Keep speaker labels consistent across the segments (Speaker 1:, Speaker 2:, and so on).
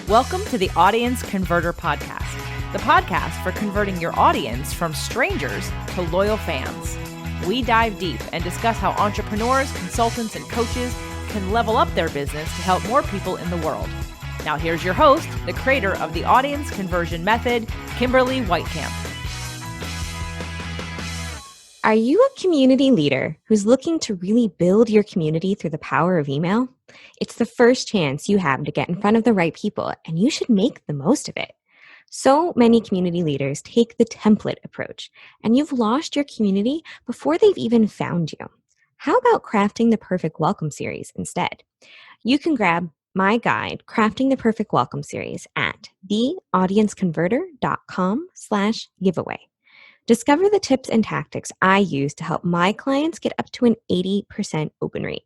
Speaker 1: Welcome to the Audience Converter Podcast, the podcast for converting your audience from strangers to loyal fans. We dive deep and discuss how entrepreneurs, consultants, and coaches can level up their business to help more people in the world. Now here's your host, the creator of the Audience Conversion Method, Kimberly Weitkamp.
Speaker 2: Are you a community leader who's looking to really build your community through the power of email? It's the first chance you have to get in front of the right people, and you should make the most of it. So many community leaders take the template approach, and you've lost your community before they've even found you. How about crafting the perfect welcome series instead? You can grab my guide, Crafting the Perfect Welcome Series, at theaudienceconverter.com/giveaway. Discover the tips and tactics I use to help my clients get up to an 80% open rate.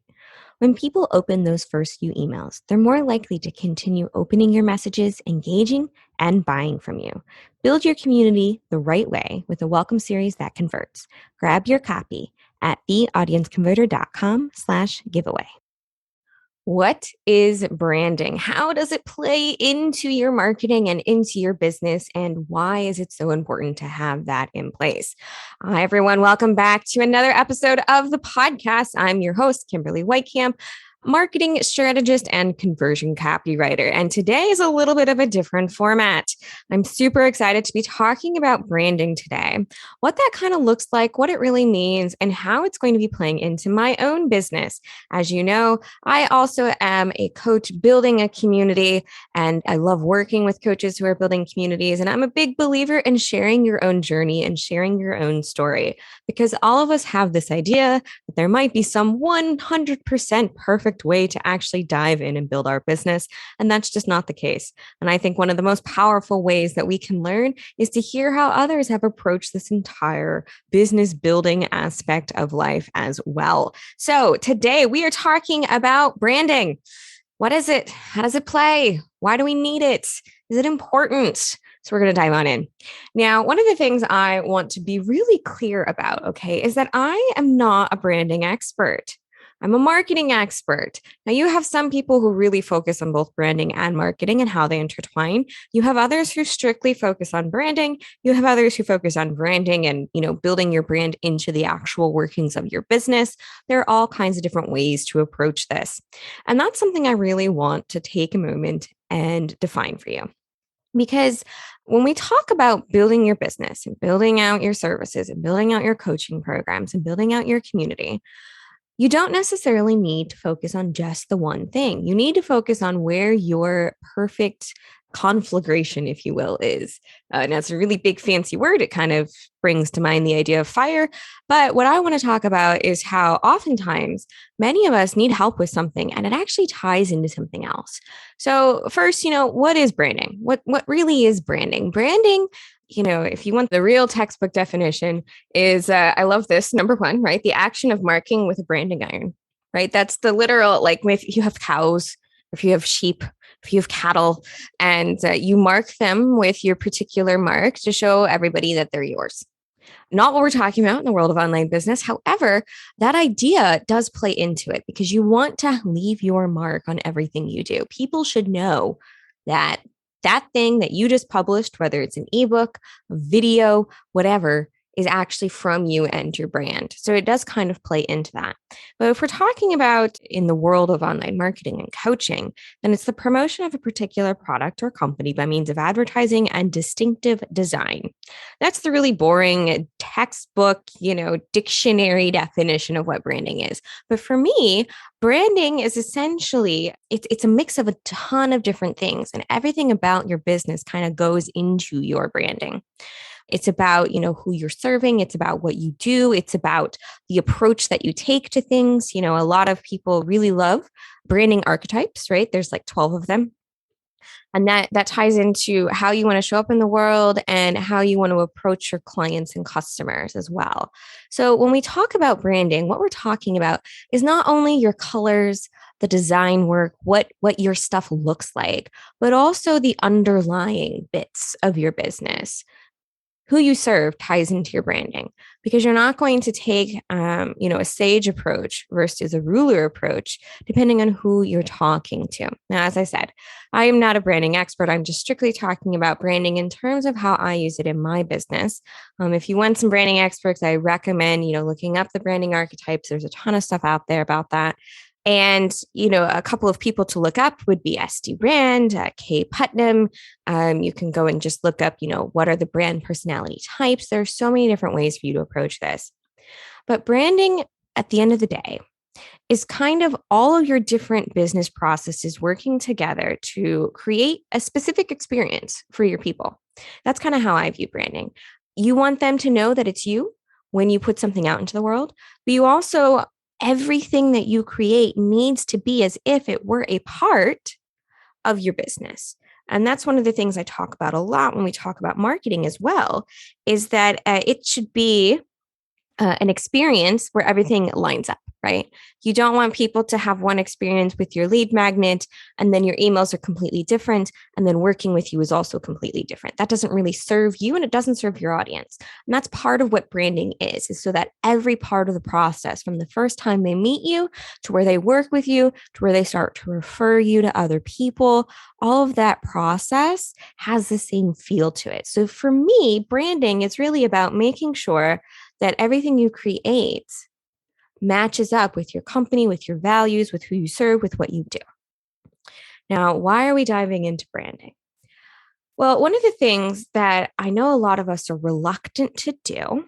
Speaker 2: When people open those first few emails, they're more likely to continue opening your messages, engaging, and buying from you. Build your community the right way with a welcome series that converts. Grab your copy at theaudienceconverter.com/giveaway. What is branding? How does it play into your marketing and into your business? And why is it so important to have that in place? Hi, everyone. Welcome back to another episode of the podcast. I'm your host, Kimberly Weitkamp, marketing strategist and conversion copywriter. And today is a little bit of a different format. I'm super excited to be talking about branding today, what that kind of looks like, what it really means, and how it's going to be playing into my own business. As you know, I also am a coach building a community, and I love working with coaches who are building communities. And I'm a big believer in sharing your own journey and sharing your own story, because all of us have this idea that there might be some 100% perfect way to actually dive in and build our business. And that's just not the case. And I think one of the most powerful ways that we can learn is to hear how others have approached this entire business building aspect of life as well. So today we are talking about branding. What is it? How does it play? Why do we need it? Is it important? So we're going to dive on in. Now, one of the things I want to be really clear about, okay, is that I am not a branding expert. I'm a marketing expert. Now, you have some people who really focus on both branding and marketing and how they intertwine. You have others who strictly focus on branding. You have others who focus on branding and, building your brand into the actual workings of your business. There are all kinds of different ways to approach this. And that's something I really want to take a moment and define for you. Because when we talk about building your business and building out your services and building out your coaching programs and building out your community, you don't necessarily need to focus on just the one thing. You need to focus on where your perfect conflagration, if you will, is. Now, it's a really big fancy word. It kind of brings to mind the idea of fire. But what I want to talk about is how oftentimes many of us need help with something and it actually ties into something else. So first, what is branding? What really is branding? Branding, if you want the real textbook definition, is, I love this, number one, right? The action of marking with a branding iron, right? That's the literal, like if you have cows, if you have sheep, if you have cattle, and you mark them with your particular mark to show everybody that they're yours. Not what we're talking about in the world of online business. However, that idea does play into it because you want to leave your mark on everything you do. People should know that thing that you just published, whether it's an ebook, a video, whatever, is actually from you and your brand. So it does kind of play into that. But if we're talking about in the world of online marketing and coaching, then it's the promotion of a particular product or company by means of advertising and distinctive design. That's the really boring textbook, dictionary definition of what branding is. But for me, branding is essentially, it's a mix of a ton of different things, and everything about your business kind of goes into your branding. It's about, who you're serving. It's about what you do. It's about the approach that you take to things. A lot of people really love branding archetypes, right? There's like 12 of them. And that ties into how you want to show up in the world and how you want to approach your clients and customers as well. So when we talk about branding, what we're talking about is not only your colors, the design work, what your stuff looks like, but also the underlying bits of your business. who you serve ties into your branding, because you're not going to take, a sage approach versus a ruler approach, depending on who you're talking to. Now, as I said, I am not a branding expert. I'm just strictly talking about branding in terms of how I use it in my business. If you want some branding experts, I recommend, looking up the branding archetypes. There's a ton of stuff out there about that. And, a couple of people to look up would be SD Brand, Kay Putnam. You can go and just look up, what are the brand personality types? There are so many different ways for you to approach this. But branding, at the end of the day, is kind of all of your different business processes working together to create a specific experience for your people. That's kind of how I view branding. You want them to know that it's you when you put something out into the world, but you also, everything that you create needs to be as if it were a part of your business. And that's one of the things I talk about a lot when we talk about marketing as well, is that it should be an experience where everything lines up, right? You don't want people to have one experience with your lead magnet and then your emails are completely different. And then working with you is also completely different. That doesn't really serve you and it doesn't serve your audience. And that's part of what branding is so that every part of the process, from the first time they meet you to where they work with you, to where they start to refer you to other people, all of that process has the same feel to it. So for me, branding is really about making sure that everything you create matches up with your company, with your values, with who you serve, with what you do. Now, why are we diving into branding? Well, one of the things that I know a lot of us are reluctant to do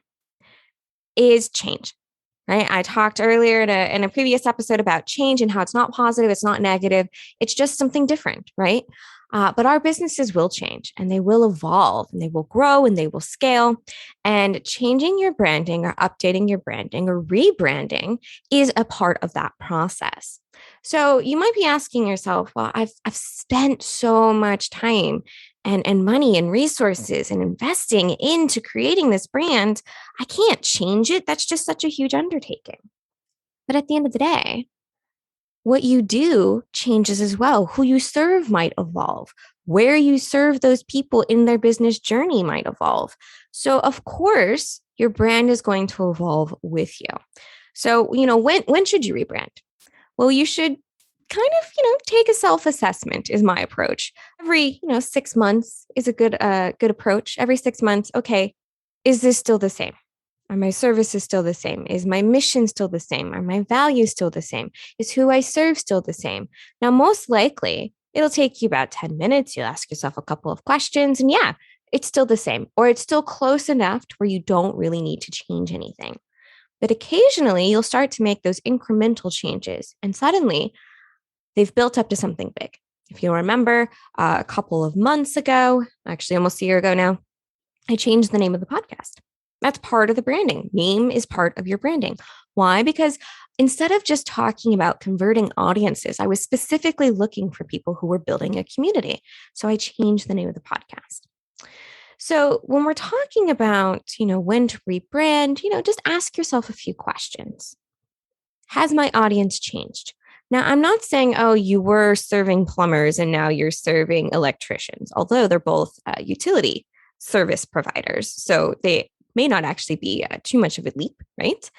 Speaker 2: is change, right? I talked earlier in a previous episode about change and how it's not positive, it's not negative, it's just something different, right? But our businesses will change and they will evolve and they will grow and they will scale. And changing your branding or updating your branding or rebranding is a part of that process. So you might be asking yourself, well, I've spent so much time and money and resources and investing into creating this brand. I can't change it. That's just such a huge undertaking. But at the end of the day, what you do changes as well. Who you serve might evolve. Where you serve those people in their business journey might evolve. So, of course, your brand is going to evolve with you. So, when should you rebrand? Well, you should kind of, take a self-assessment is my approach. Every, 6 months is a good approach. Every 6 months, okay, is this still the same? Are my services still the same? Is my mission still the same? Are my values still the same? Is who I serve still the same? Now, most likely, it'll take you about 10 minutes. You'll ask yourself a couple of questions, and yeah, it's still the same, or it's still close enough to where you don't really need to change anything. But occasionally, you'll start to make those incremental changes, and suddenly, they've built up to something big. If you remember, a couple of months ago, actually almost a year ago now, I changed the name of the podcast. That's part of the branding. Name is part of your branding. Why? Because instead of just talking about converting audiences, I was specifically looking for people who were building a community. So I changed the name of the podcast. So when we're talking about, when to rebrand, just ask yourself a few questions. Has my audience changed? Now, I'm not saying, oh, you were serving plumbers and now you're serving electricians, although they're both utility service providers. So they may not actually be too much of a leap, right?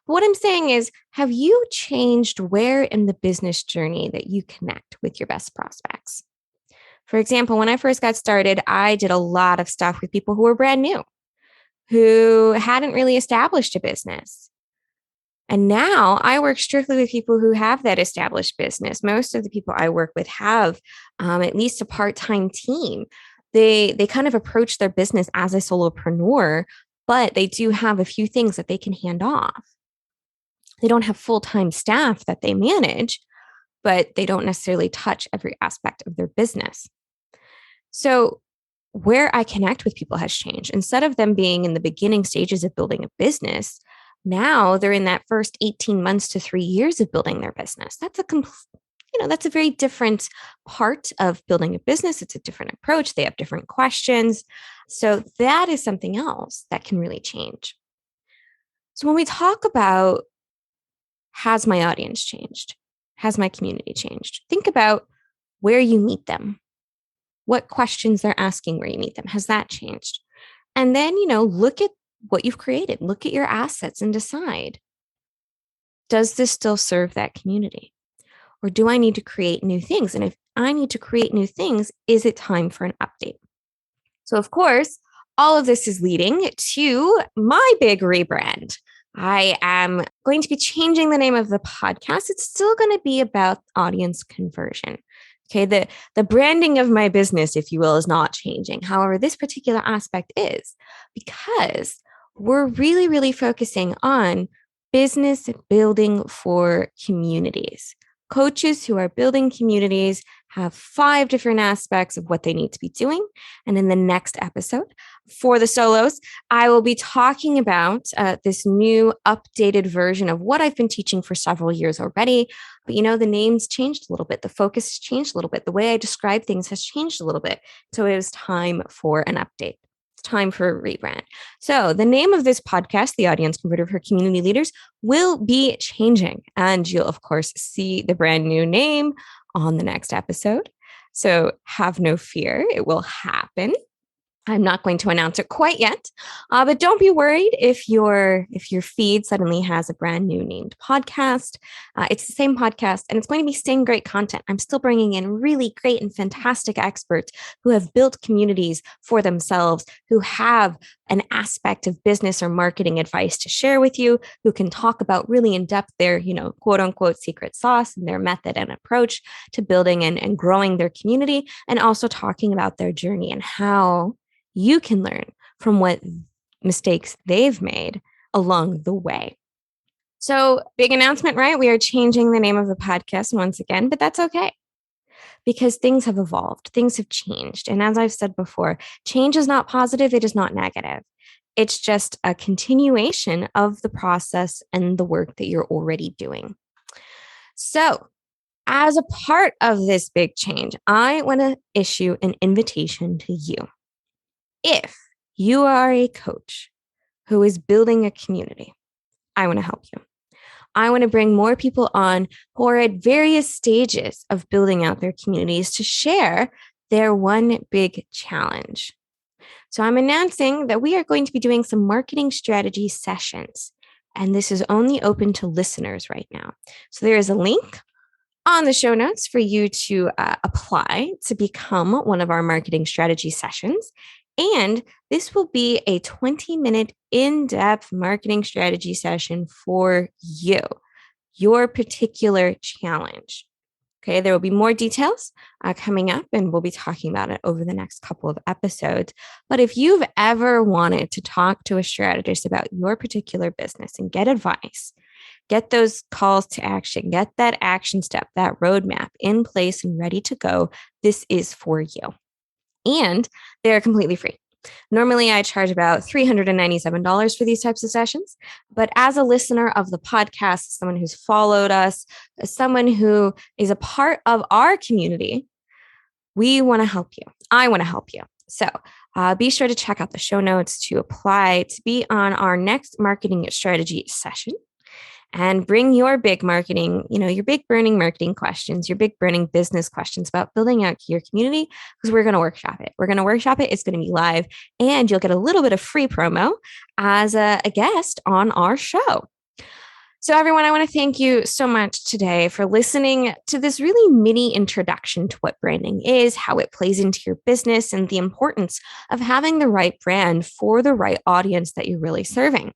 Speaker 2: But what I'm saying is, have you changed where in the business journey that you connect with your best prospects? For example, when I first got started, I did a lot of stuff with people who were brand new, who hadn't really established a business. And now I work strictly with people who have that established business. Most of the people I work with have at least a part-time team. They kind of approach their business as a solopreneur, but they do have a few things that they can hand off. They don't have full-time staff that they manage, but they don't necessarily touch every aspect of their business. So where I connect with people has changed. Instead of them being in the beginning stages of building a business, now they're in that first 18 months to 3 years of building their business. That's a very different part of building a business. It's a different approach. They have different questions. So that is something else that can really change. So when we talk about, has my audience changed? Has my community changed? Think about where you meet them, what questions they're asking where you meet them. Has that changed? And then, look at what you've created, look at your assets and decide, does this still serve that community? Or do I need to create new things? And if I need to create new things, is it time for an update? So, of course, all of this is leading to my big rebrand. I am going to be changing the name of the podcast. It's still going to be about audience conversion. Okay, the branding of my business, if you will, is not changing. However, this particular aspect is because we're really, really focusing on business building for communities. Coaches who are building communities have 5 different aspects of what they need to be doing. And in the next episode, for the solos, I will be talking about this new updated version of what I've been teaching for several years already. But the name's changed a little bit. The focus has changed a little bit. The way I describe things has changed a little bit. So it was time for an update. It's time for a rebrand. So the name of this podcast, The Audience Converter for Community Leaders, will be changing. And you'll, of course, see the brand new name on the next episode. So have no fear. It will happen. I'm not going to announce it quite yet, but don't be worried if your feed suddenly has a brand new named podcast. It's the same podcast, and it's going to be same great content. I'm still bringing in really great and fantastic experts who have built communities for themselves, who have an aspect of business or marketing advice to share with you, who can talk about really in depth their, quote unquote secret sauce and their method and approach to building and growing their community, and also talking about their journey and how you can learn from what mistakes they've made along the way. So, big announcement, right? We are changing the name of the podcast once again, but that's okay because things have evolved, things have changed. And as I've said before, change is not positive, it is not negative. It's just a continuation of the process and the work that you're already doing. So, as a part of this big change, I want to issue an invitation to you. If you are a coach who is building a community, I want to help you. I want to bring more people on who are at various stages of building out their communities to share their one big challenge. So I'm announcing that we are going to be doing some marketing strategy sessions, and this is only open to listeners right now. So there is a link on the show notes for you to apply to become one of our marketing strategy sessions. And this will be a 20-minute in-depth marketing strategy session for you, your particular challenge. Okay, there will be more details coming up, and we'll be talking about it over the next couple of episodes. But if you've ever wanted to talk to a strategist about your particular business and get advice, get those calls to action, get that action step, that roadmap in place and ready to go, this is for you. And they're completely free. Normally, I charge about $397 for these types of sessions. But as a listener of the podcast, someone who's followed us, someone who is a part of our community, we want to help you. I want to help you. So be sure to check out the show notes to apply to be on our next marketing strategy session. And bring your big marketing, your big burning marketing questions, your big burning business questions about building out your community, because we're going to workshop it. We're going to workshop it. It's going to be live, and you'll get a little bit of free promo as a guest on our show. So everyone, I want to thank you so much today for listening to this really mini introduction to what branding is, how it plays into your business, and the importance of having the right brand for the right audience that you're really serving.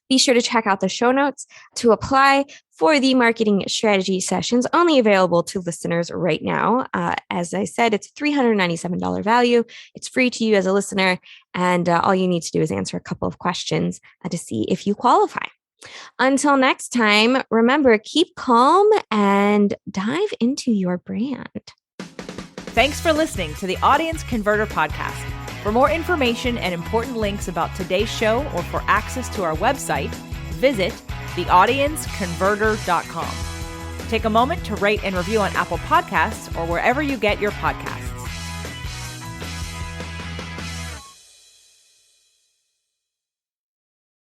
Speaker 2: Be sure to check out the show notes to apply for the marketing strategy sessions, only available to listeners right now. As I said, it's a $397 value. It's free to you as a listener. And all you need to do is answer a couple of questions to see if you qualify. Until next time, remember, keep calm and dive into your brand.
Speaker 1: Thanks for listening to the Audience Converter Podcast. For more information and important links about today's show or for access to our website, visit theaudienceconverter.com. Take a moment to rate and review on Apple Podcasts or wherever you get your podcasts.